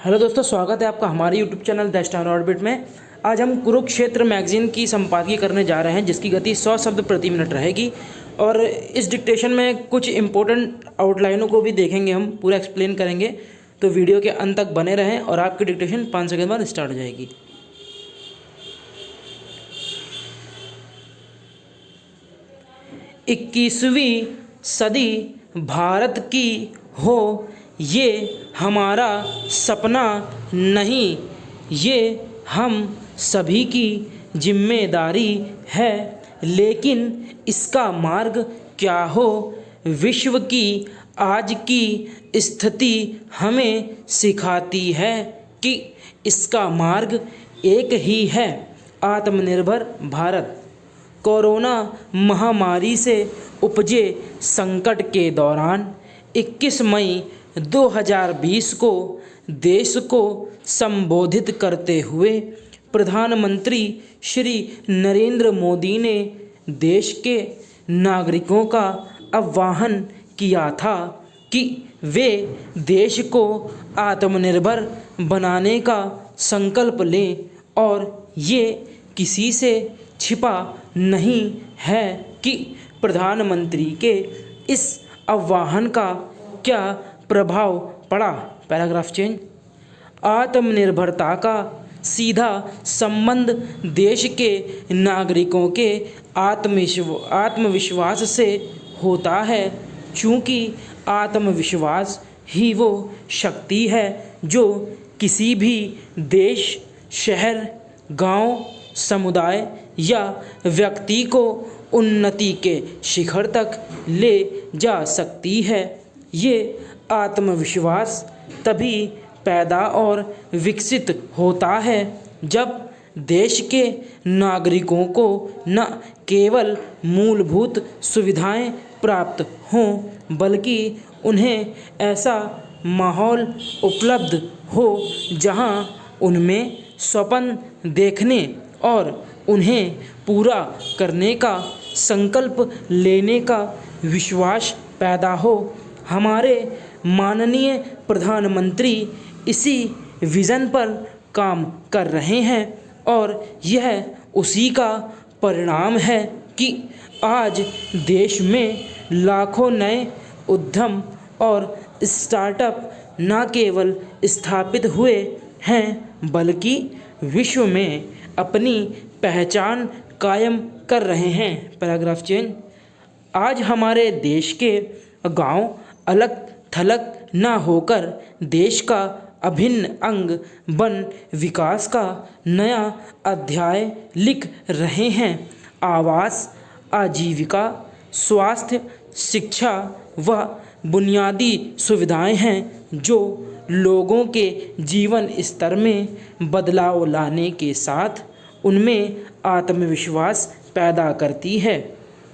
Hello दोस्तों, स्वागत है आपका हमारे YouTube channel the star orbit में। आज हम कुरुक्षेत्र मैगजीन की संपादकीय करने जा रहे हैं, जिसकी गति 100 शब्द प्रति मिनट रहेगी। और इस डिक्टेशन में कुछ इंपॉर्टेंट आउटलाइनों को भी देखेंगे, हम पूरा एक्सप्लेन करेंगे। तो वीडियो के अंत तक बने रहें और आपकी डिक्टेशन 5 सेकंड बाद स्टार्ट हो जाएगी। 21वीं सदी भारत की हो, ये हमारा सपना नहीं, ये हम सभी की जिम्मेदारी है। लेकिन इसका मार्ग क्या हो, विश्व की आज की स्थिति हमें सिखाती है कि इसका मार्ग एक ही है, आत्मनिर्भर भारत। कोरोना महामारी से उपजे संकट के दौरान 21 मई 2020 को देश को संबोधित करते हुए प्रधानमंत्री श्री नरेंद्र मोदी ने देश के नागरिकों का आह्वान किया था कि वे देश को आत्मनिर्भर बनाने का संकल्प लें। और ये किसी से छिपा नहीं है कि प्रधानमंत्री के इस आह्वान का क्या प्रभाव पड़ा। Paragraph change. आत्मनिर्भरता का सीधा संबंध देश के नागरिकों के आत्मविश्वास से होता है, चूँकि आत्मविश्वास ही वो शक्ति है जो किसी भी देश, शहर, गांव, समुदाय या व्यक्ति को उन्नति के शिखर तक ले जा सकती है। ये आत्मविश्वास तभी पैदा और विकसित होता है जब देश के नागरिकों को न केवल मूलभूत सुविधाएं प्राप्त हों, बल्कि उन्हें ऐसा माहौल उपलब्ध हो जहां उनमें स्वप्न देखने और उन्हें पूरा करने का संकल्प लेने का विश्वास पैदा हो। हमारे माननीय प्रधानमंत्री इसी विज़न पर काम कर रहे हैं और यह उसी का परिणाम है कि आज देश में लाखों नए उद्यम और स्टार्टअप न केवल स्थापित हुए हैं, बल्कि विश्व में अपनी पहचान कायम कर रहे हैं। Paragraph change. आज हमारे देश के गांव अलग थलग न होकर देश का अभिन्न अंग बन विकास का नया अध्याय लिख रहे हैं। आवास, आजीविका, स्वास्थ्य, शिक्षा व बुनियादी सुविधाएं हैं जो लोगों के जीवन स्तर में बदलाव लाने के साथ उनमें आत्मविश्वास पैदा करती है।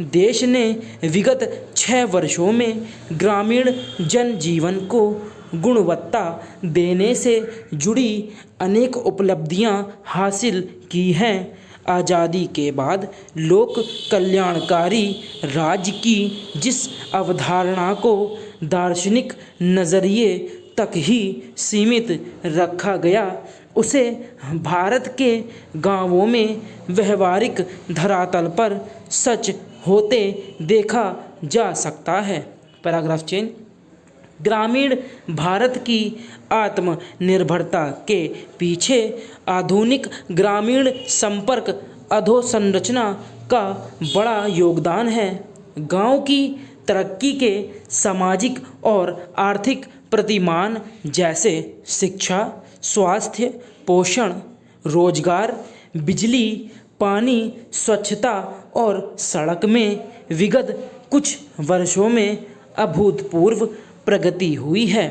देश ने विगत 6 वर्षों में ग्रामीण जनजीवन को गुणवत्ता देने से जुड़ी अनेक उपलब्धियां हासिल की हैं। आज़ादी के बाद लोक कल्याणकारी राज्य की जिस अवधारणा को दार्शनिक नज़रिए तक ही सीमित रखा गया, उसे भारत के गांवों में व्यवहारिक धरातल पर सच होते देखा जा सकता है। Paragraph change. ग्रामीण भारत की आत्मनिर्भरता के पीछे आधुनिक ग्रामीण संपर्क अधोसंरचना का बड़ा योगदान है। गांव की तरक्की के सामाजिक और आर्थिक प्रतिमान जैसे शिक्षा, स्वास्थ्य, पोषण, रोजगार, बिजली, पानी, स्वच्छता और सड़क में विगत कुछ वर्षों में अभूतपूर्व प्रगति हुई है।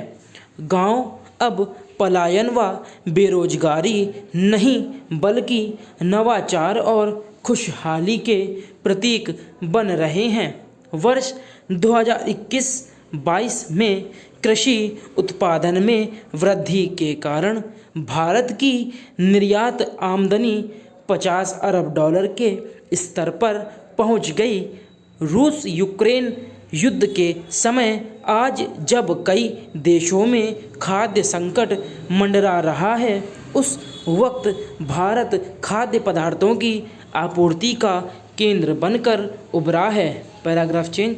गांव अब पलायन व बेरोजगारी नहीं, बल्कि नवाचार और खुशहाली के प्रतीक बन रहे हैं। वर्ष 2021-22 में कृषि उत्पादन में वृद्धि के कारण भारत की निर्यात आमदनी $50 अरब के स्तर पर पहुंच गई। रूस यूक्रेन युद्ध के समय आज जब कई देशों में खाद्य संकट मंडरा रहा है, उस वक्त भारत खाद्य पदार्थों की आपूर्ति का केंद्र बनकर उभरा है। Paragraph change.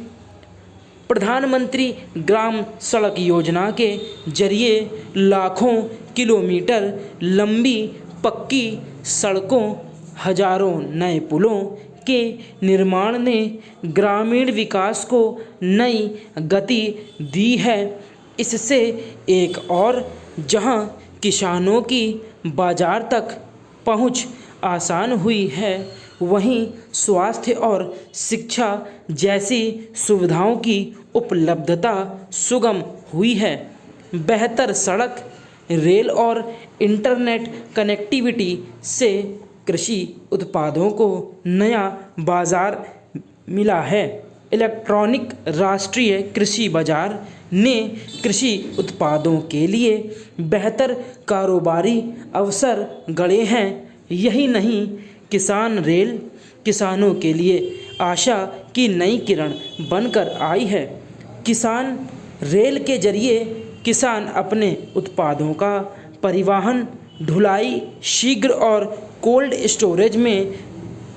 प्रधानमंत्री ग्राम सड़क योजना के जरिए लाखों किलोमीटर लंबी पक्की सड़कों, हजारों नए पुलों के निर्माण ने ग्रामीण विकास को नई गति दी है। इससे एक और जहां किसानों की बाजार तक पहुंच आसान हुई है, वहीं स्वास्थ्य और शिक्षा जैसी सुविधाओं की उपलब्धता सुगम हुई है। बेहतर सड़क, रेल और इंटरनेट कनेक्टिविटी से कृषि उत्पादों को नया बाजार मिला है। इलेक्ट्रॉनिक राष्ट्रीय कृषि बाजार ने कृषि उत्पादों के लिए बेहतर कारोबारी अवसर गढ़े हैं। यही नहीं, किसान रेल किसानों के लिए आशा की नई किरण बनकर आई है। किसान रेल के जरिए किसान अपने उत्पादों का परिवहन, ढुलाई शीघ्र और कोल्ड स्टोरेज में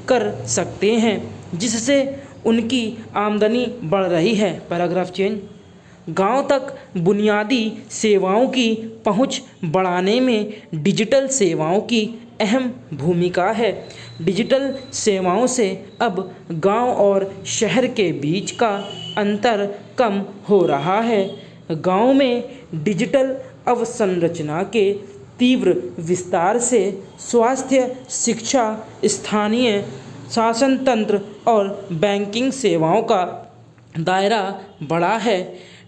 कर सकते हैं, जिससे उनकी आमदनी बढ़ रही है। Paragraph change. गांव तक बुनियादी सेवाओं की पहुंच बढ़ाने में डिजिटल सेवाओं की अहम भूमिका है। डिजिटल सेवाओं से अब गांव और शहर के बीच का अंतर कम हो रहा है। गांव में डिजिटल अवसंरचना के तीव्र विस्तार से स्वास्थ्य, शिक्षा, स्थानीय शासन तंत्र और बैंकिंग सेवाओं का दायरा बढ़ा है।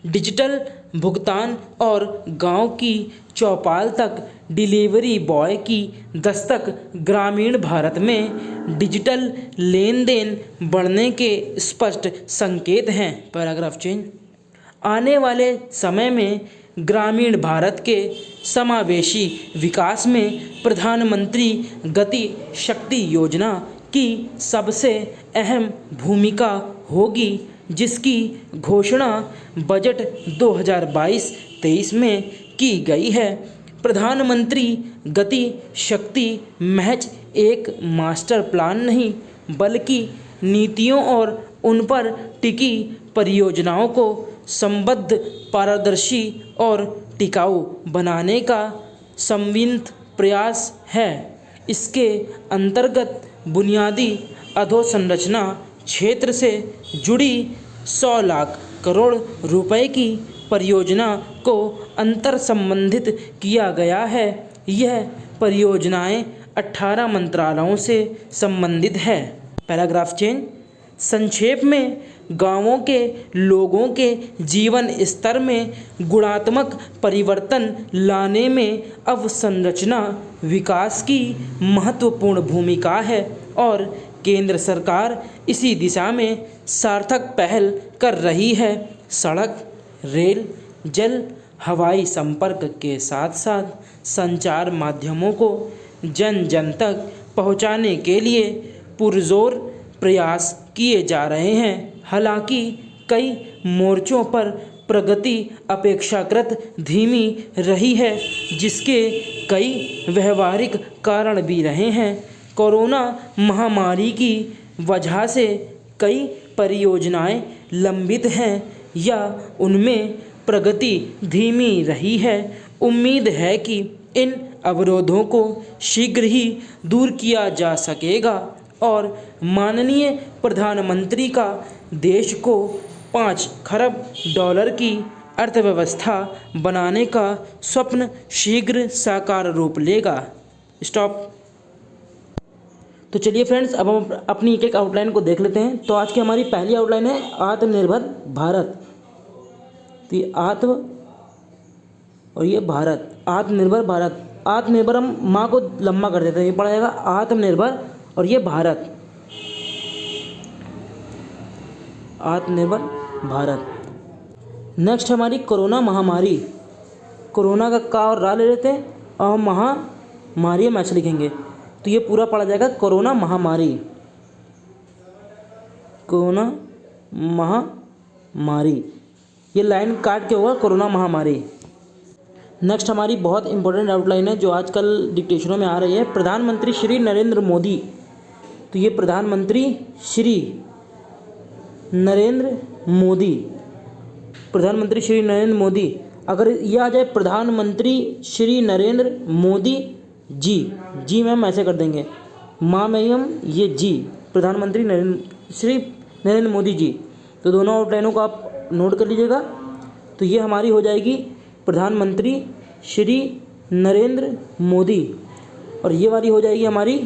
डिजिटल भुगतान और गांव की चौपाल तक डिलीवरी बॉय की दस्तक ग्रामीण भारत में डिजिटल लेन देन बढ़ने के स्पष्ट संकेत हैं। Paragraph change. आने वाले समय में ग्रामीण भारत के समावेशी विकास में प्रधानमंत्री गति शक्ति योजना की सबसे अहम भूमिका होगी, जिसकी घोषणा बजट 2022-23 में की गई है। प्रधानमंत्री गति शक्ति महज एक मास्टर प्लान नहीं, बल्कि नीतियों और उन पर टिकी परियोजनाओं को संबद्ध, पारदर्शी और टिकाऊ बनाने का संवित प्रयास है। इसके अंतर्गत बुनियादी अधोसंरचना क्षेत्र से जुड़ी 100 लाख करोड़ रुपए की परियोजना को अंतर संबंधित किया गया है। यह परियोजनाएं 18 मंत्रालयों से संबंधित है। Paragraph change. संक्षेप में, गांवों के लोगों के जीवन स्तर में गुणात्मक परिवर्तन लाने में अवसंरचना विकास की महत्वपूर्ण भूमिका है और केंद्र सरकार इसी दिशा में सार्थक पहल कर रही है। सड़क, रेल, जल, हवाई संपर्क के साथ साथ संचार माध्यमों को जन जन तक पहुंचाने के लिए पुरजोर प्रयास किए जा रहे हैं। हालांकि कई मोर्चों पर प्रगति अपेक्षाकृत धीमी रही है, जिसके कई व्यवहारिक कारण भी रहे हैं। कोरोना महामारी की वजह से कई परियोजनाएं लंबित हैं या उनमें प्रगति धीमी रही है। उम्मीद है कि इन अवरोधों को शीघ्र ही दूर किया जा सकेगा और माननीय प्रधानमंत्री का देश को 5 खरब डॉलर की अर्थव्यवस्था बनाने का स्वप्न शीघ्र साकार रूप लेगा। स्टॉप। तो चलिए फ्रेंड्स, अब हम अपनी एक आउटलाइन को देख लेते हैं। तो आज की हमारी पहली आउटलाइन है आत्मनिर्भर भारत। तो ये आत्म और ये भारत, आत्मनिर्भर भारत। आत्मनिर्भर हम माँ को लंबा कर देते हैं, ये पड़ा जाएगा आत्मनिर्भर और ये भारत, आत्मनिर्भर भारत। नेक्स्ट हमारी कोरोना महामारी। कोरोना का और रा ले लेते हैं और महामारी हम ऐसे लिखेंगे, तो ये पूरा पड़ा जाएगा कोरोना महामारी। कोरोना महामारी ये लाइन काट के होगा कोरोना महामारी। नेक्स्ट हमारी बहुत इंपॉर्टेंट आउटलाइन है जो आजकल डिक्टेशनों में आ रही है, प्रधानमंत्री श्री नरेंद्र मोदी। तो ये प्रधानमंत्री श्री नरेंद्र मोदी, प्रधानमंत्री श्री नरेंद्र मोदी। अगर ये आ जाए प्रधानमंत्री श्री नरेंद्र मोदी जी मैम ऐसे कर देंगे, माँ मैम ये जी, प्रधानमंत्री श्री नरेंद्र मोदी जी। तो दोनों आउटलाइनों को आप नोट कर लीजिएगा। तो ये हमारी हो जाएगी प्रधानमंत्री श्री नरेंद्र मोदी, और ये वाली हो जाएगी हमारी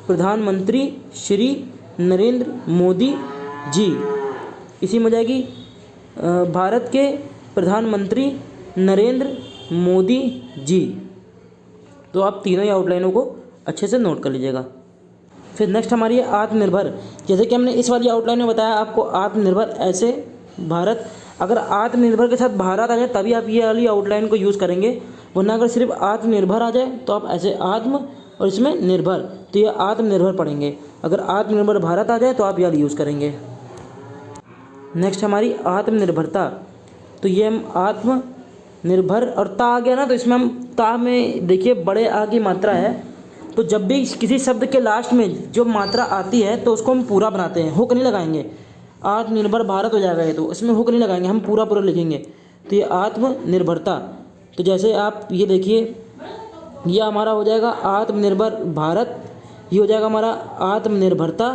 प्रधानमंत्री श्री नरेंद्र मोदी जी। इसी में हो जाएगी भारत के प्रधानमंत्री नरेंद्र मोदी जी। तो आप तीनों ही आउटलाइनों को अच्छे से नोट कर लीजिएगा। फिर नेक्स्ट हमारी है आत्मनिर्भर। जैसे कि हमने इस वाली आउटलाइन में बताया आपको, आत्मनिर्भर ऐसे भारत, अगर आत्मनिर्भर के साथ भारत आ जाए तभी आप ये वाली आउटलाइन को यूज़ करेंगे, वरना अगर सिर्फ आत्मनिर्भर आ जाए तो आप ऐसे आत्म और इसमें निर्भर, तो ये आत्मनिर्भर पढ़ेंगे। अगर आत्मनिर्भर भारत आ जाए तो आप ये वाली यूज़ करेंगे। नेक्स्ट हमारी आत्मनिर्भरता। तो ये हम आत्मनिर्भर और ता आ गया ना, तो इसमें हम ता में देखिए बड़े आ की मात्रा है, तो जब भी किसी शब्द के लास्ट में जो मात्रा आती है तो उसको हम पूरा बनाते हैं, हुक नहीं लगाएंगे। आत्मनिर्भर भारत हो जाएगा ये, तो इसमें हुक नहीं लगाएंगे, हम पूरा पूरा लिखेंगे। तो ये आत्मनिर्भरता। तो जैसे आप ये देखिए, यह हमारा हो जाएगा आत्मनिर्भर भारत, ये हो जाएगा हमारा आत्मनिर्भरता,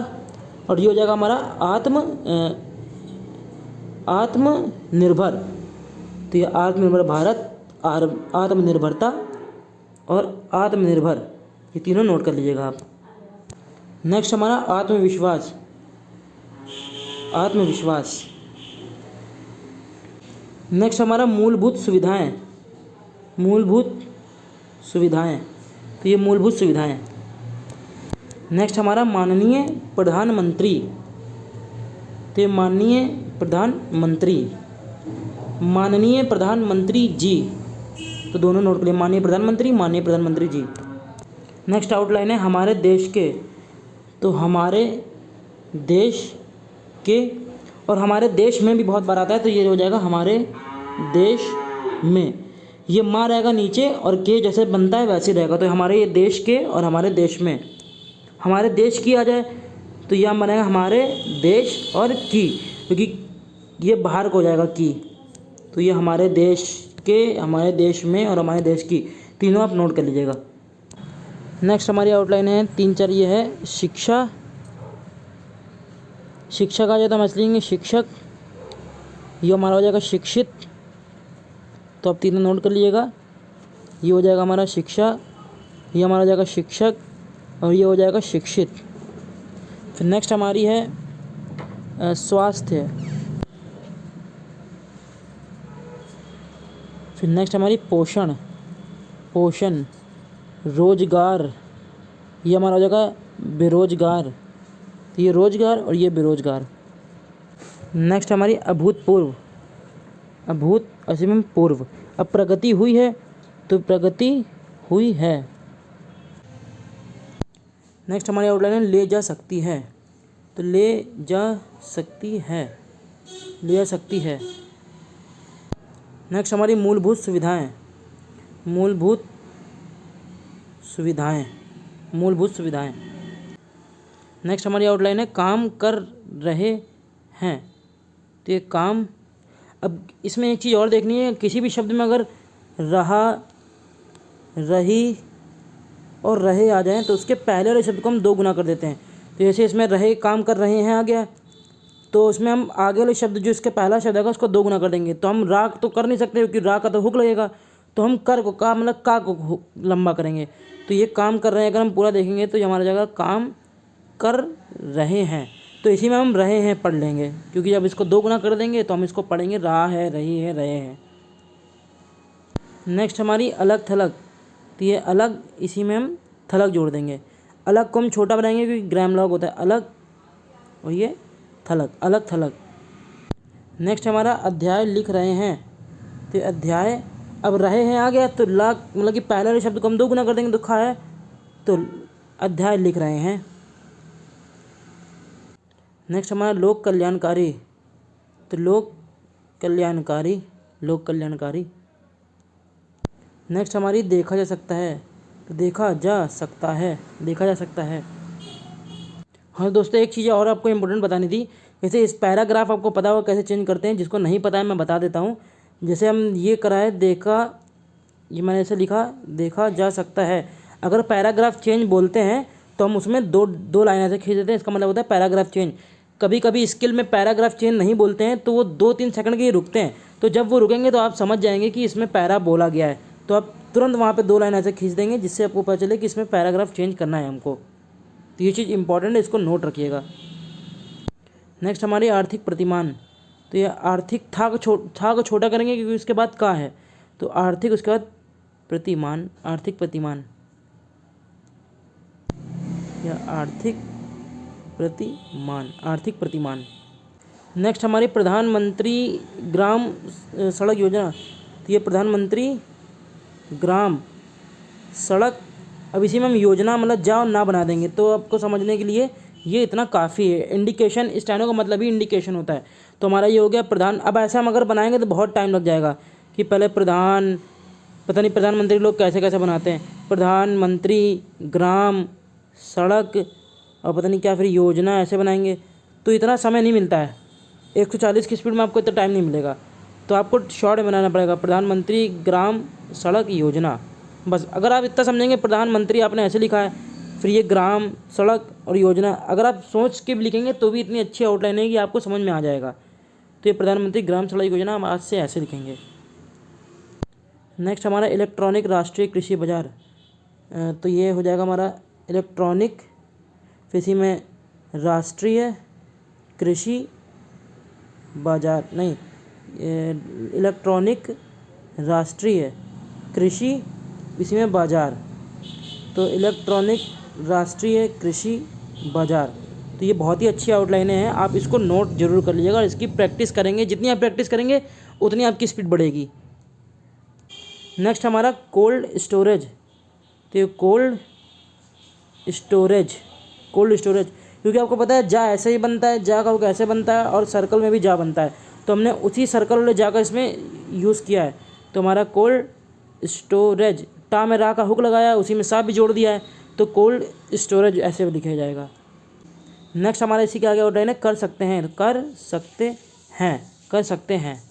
और ये हो जाएगा हमारा आत्मनिर्भर। तो ये आत्मनिर्भर भारत, आत्मनिर्भरता और आत्मनिर्भर, ये तीनों नोट कर लीजिएगा आप। नेक्स्ट हमारा आत्मविश्वास। आत्मविश्वास। नेक्स्ट हमारा मूलभूत सुविधाएं। मूलभूत सुविधाएं, तो ये मूलभूत सुविधाएं। नेक्स्ट हमारा माननीय प्रधानमंत्री, तो ये माननीय प्रधानमंत्री, माननीय प्रधानमंत्री जी। तो दोनों नोट करिए, माननीय प्रधानमंत्री जी। नेक्स्ट आउटलाइन है हमारे देश के। तो हमारे देश के, और हमारे देश में भी बहुत बार आता है, तो ये हो जाएगा हमारे देश में। ये माँ रहेगा नीचे और के जैसे बनता है वैसे रहेगा, तो हमारे ये देश के और हमारे देश में। हमारे देश की आ जाए तो यह बनेगा हमारे देश और की, क्योंकि ये बाहर को हो जाएगा की। तो ये हमारे देश के, हमारे देश में और हमारे देश की, तीनों आप नोट कर लीजिएगा। नेक्स्ट हमारी आउटलाइन है 3-4, ये है शिक्षा। शिक्षा का जो तो हम असली लेंगे शिक्षक, ये हमारा हो जाएगा शिक्षित, तो आप तीनों नोट कर लीजिएगा। ये हो जाएगा हमारा शिक्षा, ये हमारा हो जाएगा शिक्षक, और ये हो जाएगा शिक्षित। फिर नेक्स्ट हमारी है स्वास्थ्य। फिर नेक्स्ट हमारी पोषण। पोषण, रोजगार, ये हमारा हो जाएगा बेरोजगार, तो ये रोजगार और ये बेरोजगार। नेक्स्ट हमारी अभूतपूर्व। अभूत असीम पूर्व, अब प्रगति हुई है तो प्रगति हुई है। नेक्स्ट हमारी आउटलाइन है ले जा सकती है। तो ले जा सकती है, ले जा सकती है। नेक्स्ट हमारी मूलभूत सुविधाएं। मूलभूत सुविधाएं, मूलभूत सुविधाएं। नेक्स्ट हमारी आउटलाइन है काम कर रहे हैं। तो ये काम, अब इसमें एक चीज़ और देखनी है, किसी भी शब्द में अगर रहा, रही और रहे आ जाएं तो उसके पहले वाले शब्द को हम 2 गुना कर देते हैं। तो जैसे इसमें रहे, काम कर रहे हैं आ गया, तो उसमें हम आगे वाले शब्द जो इसके पहला शब्द आएगा उसको 2 गुना कर देंगे। तो हम रा तो कर नहीं सकते क्योंकि रा का तो हुक लगेगा, तो हम कर को का मतलब का को लंबा करेंगे। तो ये काम कर रहे हैं अगर हम पूरा देखेंगे तो ये हमारा जगह काम कर रहे हैं, तो इसी में हम रहे हैं पढ़ लेंगे, क्योंकि जब इसको 2 गुना कर देंगे तो हम इसको पढ़ेंगे रहा है, रही है, रहे हैं। नेक्स्ट हमारी अलग थलग। तो ये अलग, इसी में हम थलग जोड़ देंगे। अलग को हम छोटा बनाएंगे क्योंकि ग्राम लॉग होता है अलग, और ये थलग, अलग थलग। नेक्स्ट हमारा अध्याय लिख रहे हैं। तो अध्याय, अब रहे हैं आ गया, तो ला मतलब कि पहले वाले शब्द को हम 2 गुना कर देंगे, तो खा है, तो अध्याय लिख रहे हैं। नेक्स्ट हमारा लोक कल्याणकारी। तो लोक कल्याणकारी, लोक कल्याणकारी। नेक्स्ट हमारी देखा जा सकता है, तो देखा जा सकता है, देखा जा सकता है। हाँ दोस्तों, एक चीज़ और आपको इम्पोर्टेंट बतानी थी। जैसे इस पैराग्राफ आपको पता होगा कैसे चेंज करते हैं, जिसको नहीं पता है मैं बता देता हूँ। जैसे हम ये करा है देखा, ये मैंने ऐसे लिखा देखा जा सकता है। अगर पैराग्राफ चेंज बोलते हैं तो हम उसमें दो लाइन ऐसे खींच देते हैं, इसका मतलब होता है पैराग्राफ चेंज। कभी कभी स्किल में पैराग्राफ चेंज नहीं बोलते हैं तो वो 2-3 सेकंड के लिए रुकते हैं, तो जब वो रुकेंगे तो आप समझ जाएंगे कि इसमें पैरा बोला गया है, तो आप तुरंत वहाँ पे 2 लाइन ऐसे खींच देंगे जिससे आपको पता चले कि इसमें पैराग्राफ चेंज करना है हमको। तो ये चीज़ इंपॉर्टेंट है, इसको नोट रखिएगा। नेक्स्ट हमारी आर्थिक प्रतिमान। तो ये आर्थिक था को छोटा करेंगे क्योंकि उसके बाद का है, तो आर्थिक उसके बाद प्रतिमान, आर्थिक प्रतिमान या आर्थिक प्रतिमान, आर्थिक प्रतिमान। नेक्स्ट हमारी प्रधानमंत्री ग्राम सड़क योजना। तो ये प्रधानमंत्री ग्राम सड़क, अब इसी में हम योजना मतलब जा और ना बना देंगे, तो आपको समझने के लिए ये इतना काफ़ी है। इंडिकेशन, स्टैनो का मतलब ही इंडिकेशन होता है। तो हमारा ये हो गया प्रधान। अब ऐसा हम अगर बनाएंगे तो बहुत टाइम लग जाएगा कि पहले प्रधान, पता नहीं प्रधानमंत्री लोग कैसे कैसे बनाते हैं, प्रधानमंत्री ग्राम सड़क और पता नहीं क्या, फिर योजना ऐसे बनाएंगे, तो इतना समय नहीं मिलता है। 140 की स्पीड में आपको इतना टाइम नहीं मिलेगा, तो आपको शॉर्ट में बनाना पड़ेगा, प्रधानमंत्री ग्राम सड़क योजना। बस अगर आप इतना समझेंगे, प्रधानमंत्री आपने ऐसे लिखा है, फिर ये ग्राम सड़क और योजना, अगर आप सोच के भी लिखेंगे तो भी इतनी अच्छी आउटलाइन है कि आपको समझ में आ जाएगा। तो ये प्रधानमंत्री ग्राम सड़क योजना हम आज से ऐसे लिखेंगे। नेक्स्ट हमारा इलेक्ट्रॉनिक राष्ट्रीय कृषि बाजार। तो ये हो जाएगा हमारा इलेक्ट्रॉनिक, फिर इसी में राष्ट्रीय कृषि बाजार, नहीं, इलेक्ट्रॉनिक राष्ट्रीय कृषि, इसी में बाजार, तो इलेक्ट्रॉनिक राष्ट्रीय कृषि बाजार। तो ये बहुत ही अच्छी आउटलाइनें हैं, आप इसको नोट जरूर कर लीजिएगा और इसकी प्रैक्टिस करेंगे। जितनी आप प्रैक्टिस करेंगे उतनी आपकी स्पीड बढ़ेगी। नेक्स्ट हमारा कोल्ड स्टोरेज। तो ये कोल्ड स्टोरेज, कोल्ड स्टोरेज, क्योंकि आपको पता है जा ऐसे ही बनता है, जा का हुक ऐसे बनता है और सर्कल में भी जा बनता है, तो हमने उसी सर्कल वाले जा का इसमें यूज़ किया है। तो हमारा कोल्ड स्टोरेज, टा में रा का हुक लगाया है, उसी में सा भी जोड़ दिया है, तो कोल्ड स्टोरेज ऐसे लिखा जाएगा। नेक्स्ट हमारा इसी के आगे आउटलाइन है कर सकते हैं, कर सकते हैं, कर सकते हैं।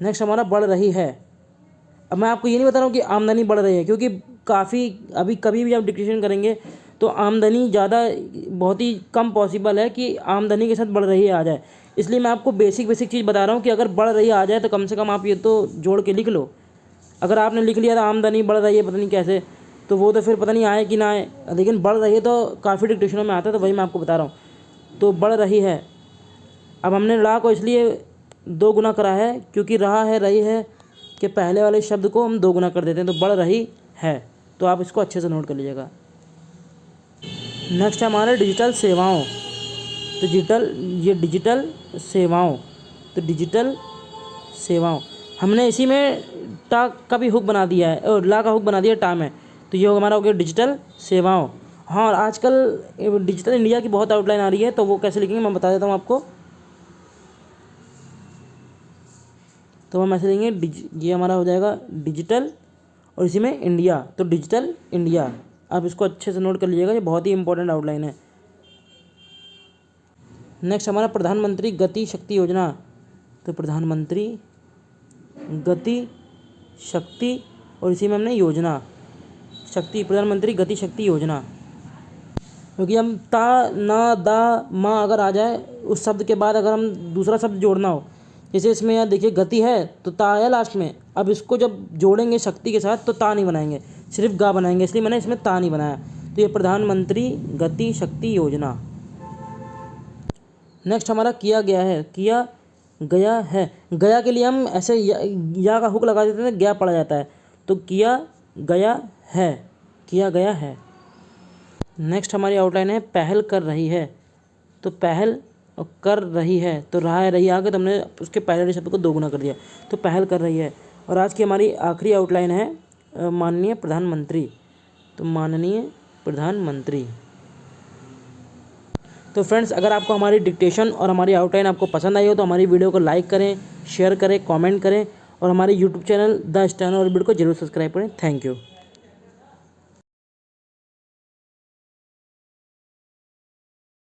नेक्स्ट हमारा बढ़ रही है। अब मैं आपको ये नहीं बता रहा हूँ कि आमदनी बढ़ रही है, क्योंकि काफ़ी अभी कभी भी आप डिक्टेशन करेंगे तो आमदनी ज़्यादा, बहुत ही कम पॉसिबल है कि आमदनी के साथ बढ़ रही है आ जाए। इसलिए मैं आपको बेसिक चीज़ बता रहा हूँ कि अगर बढ़ रही है आ जाए तो कम से कम आप ये तो जोड़ के लिख लो। अगर आपने लिख लिया था आमदनी बढ़ रही है पता नहीं कैसे, तो वो तो फिर पता नहीं आए कि ना आए, लेकिन बढ़ रही है तो काफ़ी डिक्टेशनों में आता है, तो वही मैं आपको बता रहा हूँ। तो बढ़ रही है, अब हमने ला को इसलिए 2 गुना करा है क्योंकि रहा है रही है कि पहले वाले शब्द को हम 2 गुना कर देते हैं, तो बढ़ रही है। तो आप इसको अच्छे से नोट कर लीजिएगा। नेक्स्ट हमारे डिजिटल सेवाओं। तो डिजिटल सेवाओं, तो डिजिटल सेवाओं हमने इसी में टा का भी हुक बना दिया है और ला का हुक बना दिया टा में, तो ये हमारा हो गया डिजिटल सेवाओं। हाँ, और आजकल डिजिटल इंडिया की बहुत आउटलाइन आ रही है, तो वो कैसे लिखेंगे मैं बता देता हूँ आपको। तो हम ऐसे लिखेंगे, ये हमारा हो जाएगा डिजिटल और इसी में इंडिया, तो डिजिटल इंडिया। आप इसको अच्छे से नोट कर लीजिएगा, ये बहुत ही इंपॉर्टेंट आउटलाइन है। नेक्स्ट हमारा प्रधानमंत्री गति शक्ति योजना। तो प्रधानमंत्री गति शक्ति और इसी में हमने योजना शक्ति, प्रधानमंत्री गति शक्ति योजना। क्योंकि हम ता ना दा मा अगर आ जाए उस शब्द के बाद, अगर हम दूसरा शब्द जोड़ना हो, जैसे इसमें यहाँ देखिए गति है तो ता आया लास्ट में, अब इसको जब जोड़ेंगे शक्ति के साथ तो ता नहीं बनाएंगे, सिर्फ गा बनाएंगे, इसलिए मैंने इसमें ता नहीं बनाया। तो ये प्रधानमंत्री गति शक्ति योजना। नेक्स्ट हमारा किया गया है, किया गया है। गया के लिए हम ऐसे या का हुक लगा देते हैं, गया पड़ा जाता है, तो किया गया है, किया गया है। नेक्स्ट हमारी आउटलाइन है पहल कर रही है। तो पहल और कर रही है, तो रहा है रही आगे, तो हमने उसके पहले शब्द को 2 गुना कर दिया, तो पहल कर रही है। और आज की हमारी आखिरी आउटलाइन है माननीय प्रधानमंत्री। तो माननीय प्रधानमंत्री। तो फ्रेंड्स, अगर आपको हमारी डिक्टेशन और हमारी आउटलाइन आपको पसंद आई हो तो हमारी वीडियो को लाइक करें, शेयर करें, कमेंट करें और हमारे YouTube channel the steno orbit को जरूर सब्सक्राइब करें। Thank you.